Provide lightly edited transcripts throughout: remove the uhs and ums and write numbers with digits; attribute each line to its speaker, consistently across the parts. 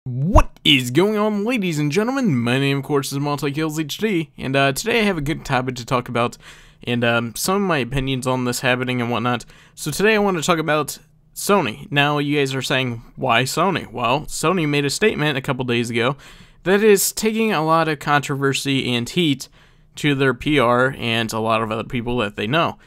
Speaker 1: What is going on, ladies and gentlemen? My name, of course, is Multikillshd, and today I have a good topic to talk about, and some of my opinions on this happening and whatnot. So today I want to talk about Sony. Now, you guys are saying, why Sony? Well, Sony made a statement a couple days ago that is taking a lot of controversy and heat to their PR and a lot of other people that they know.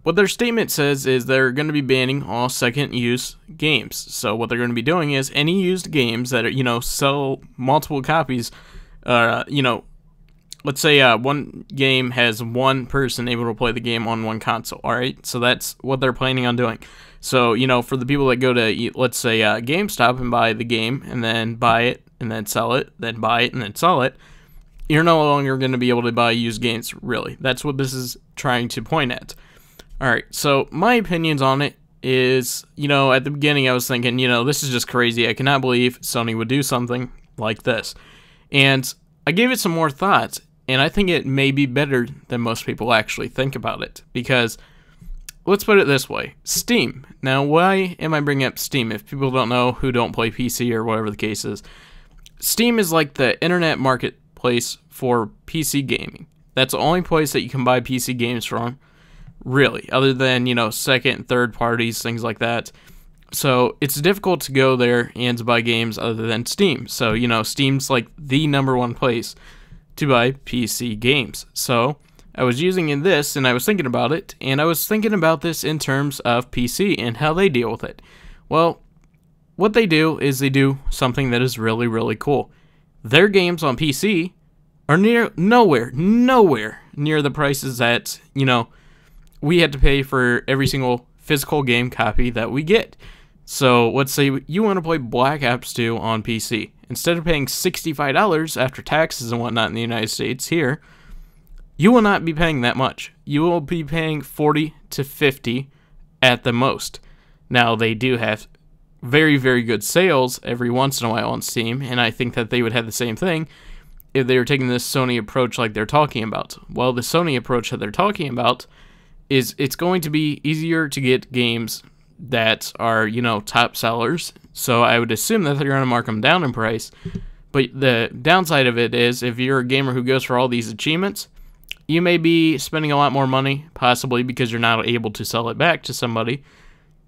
Speaker 1: What their statement says is they're going to be banning all second-use games. So what they're going to be doing is any used games that are, sell multiple copies, let's say one game has one person able to play the game on one console, alright? So that's what they're planning on doing. So, for the people that go to, let's say, GameStop and buy the game, and then buy it, and then sell it, then buy it, and then sell it, you're no longer going to be able to buy used games, really. That's what this is trying to point at. Alright, so my opinions on it is, at the beginning I was thinking, this is just crazy. I cannot believe Sony would do something like this. And I gave it some more thought, and I think it may be better than most people actually think about it. Because, let's put it this way, Steam. Now, why am I bringing up Steam? If people don't know who don't play PC or whatever the case is, Steam is like the internet marketplace for PC gaming. That's the only place that you can buy PC games from. Really, other than, second, third parties, things like that. So, it's difficult to go there and to buy games other than Steam. So, Steam's like the #1 place to buy PC games. So, I was using this, and I was thinking about it, and I was thinking about this in terms of PC and how they deal with it. Well, what they do is they do something that is really, really cool. Their games on PC are nowhere near the prices that, we had to pay for every single physical game copy that we get. So, let's say you want to play Black Ops 2 on PC. Instead of paying $65 after taxes and whatnot in the United States here, you will not be paying that much. You will be paying $40 to $50 at the most. Now, they do have very, very good sales every once in a while on Steam, and I think that they would have the same thing if they were taking this Sony approach like they're talking about. Well, the Sony approach that they're talking about is it's going to be easier to get games that are, top sellers. So I would assume that they're going to mark them down in price. But the downside of it is if you're a gamer who goes for all these achievements, you may be spending a lot more money, possibly because you're not able to sell it back to somebody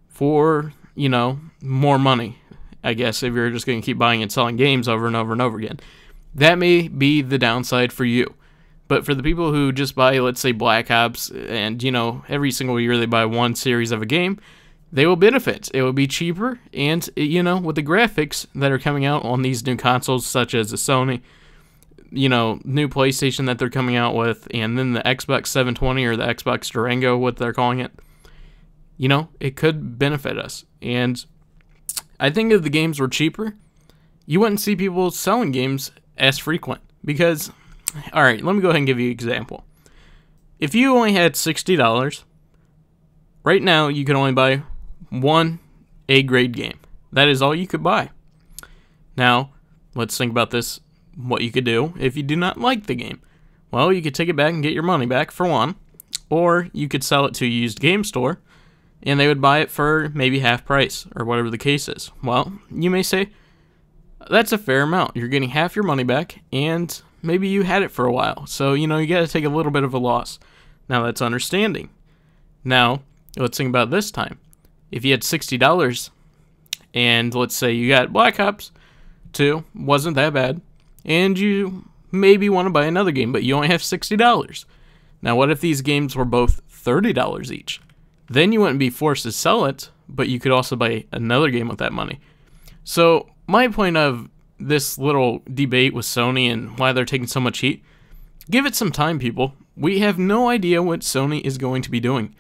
Speaker 1: for, more money, I guess, if you're just going to keep buying and selling games over and over and over again. That may be the downside for you. But for the people who just buy, let's say, Black Ops, and, every single year they buy one series of a game, they will benefit. It will be cheaper, and, with the graphics that are coming out on these new consoles, such as the Sony, new PlayStation that they're coming out with, and then the Xbox 720 or the Xbox Durango, what they're calling it, it could benefit us. And I think if the games were cheaper, you wouldn't see people selling games as frequent, because... Alright, let me go ahead and give you an example. If you only had $60, right now you can only buy one A-grade game. That is all you could buy. Now, let's think about this, what you could do if you do not like the game. Well, you could take it back and get your money back, for one, or you could sell it to a used game store, and they would buy it for maybe half price, or whatever the case is. Well, you may say, that's a fair amount. You're getting half your money back, and... maybe you had it for a while, so, you got to take a little bit of a loss. Now, that's understanding. Now, let's think about this time. If you had $60, and let's say you got Black Ops 2, wasn't that bad, and you maybe want to buy another game, but you only have $60. Now, what if these games were both $30 each? Then you wouldn't be forced to sell it, but you could also buy another game with that money. So, my point of this little debate with Sony and why they're taking so much heat, give it some time, people. We have no idea what Sony is going to be doing,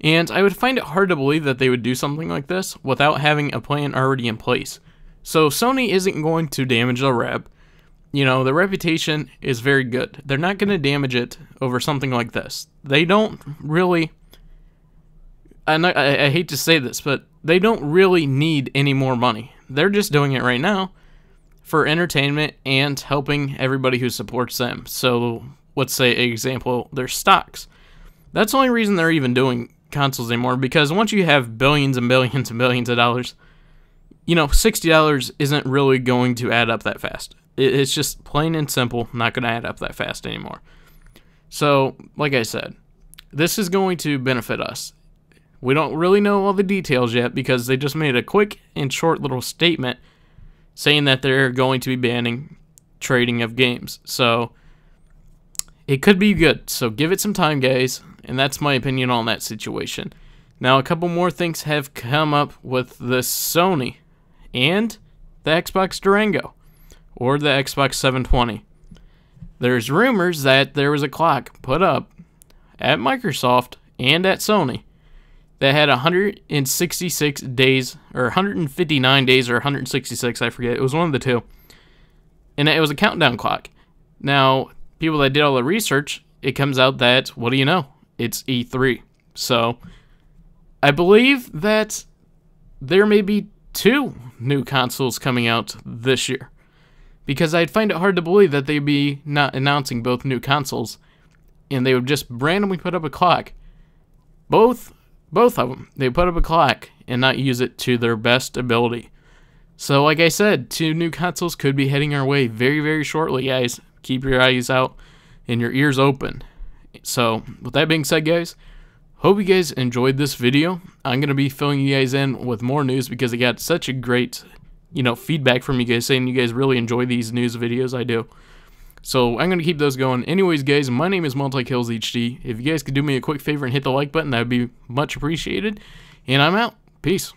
Speaker 1: and I would find it hard to believe that they would do something like this without having a plan already in place. So Sony isn't going to damage their rep. The reputation is very good. They're not going to damage it over something like this. They don't really, I hate to say this, but they don't really need any more money. They're just doing it right now for entertainment and helping everybody who supports them. So, let's say, example, their stocks. That's the only reason they're even doing consoles anymore, because once you have billions and billions and billions of dollars, $60 isn't really going to add up that fast. It's just plain and simple not going to add up that fast anymore. So, like I said, this is going to benefit us. We don't really know all the details yet because they just made a quick and short little statement saying that they're going to be banning trading of games. So, it could be good. So, give it some time, guys. And that's my opinion on that situation. Now, a couple more things have come up with the Sony and the Xbox Durango, or the Xbox 720. There's rumors that there was a clock put up at Microsoft and at Sony that had 166 days, or 159 days, or 166, I forget. It was one of the two. And it was a countdown clock. Now, people that did all the research, it comes out that, what do you know? It's E3. So, I believe that there may be 2 new consoles coming out this year. Because I'd find it hard to believe that they'd be not announcing both new consoles, and they would just randomly put up a clock. Both of them. They put up a clock and not use it to their best ability. So, like I said, 2 new consoles could be heading our way very, very shortly, guys. Keep your eyes out and your ears open. So, with that being said, guys, hope you guys enjoyed this video. I'm going to be filling you guys in with more news because I got such a great, feedback from you guys saying you guys really enjoy these news videos. I do. So I'm going to keep those going. Anyways, guys, my name is Multikillshd. If you guys could do me a quick favor and hit the like button, that would be much appreciated. And I'm out. Peace.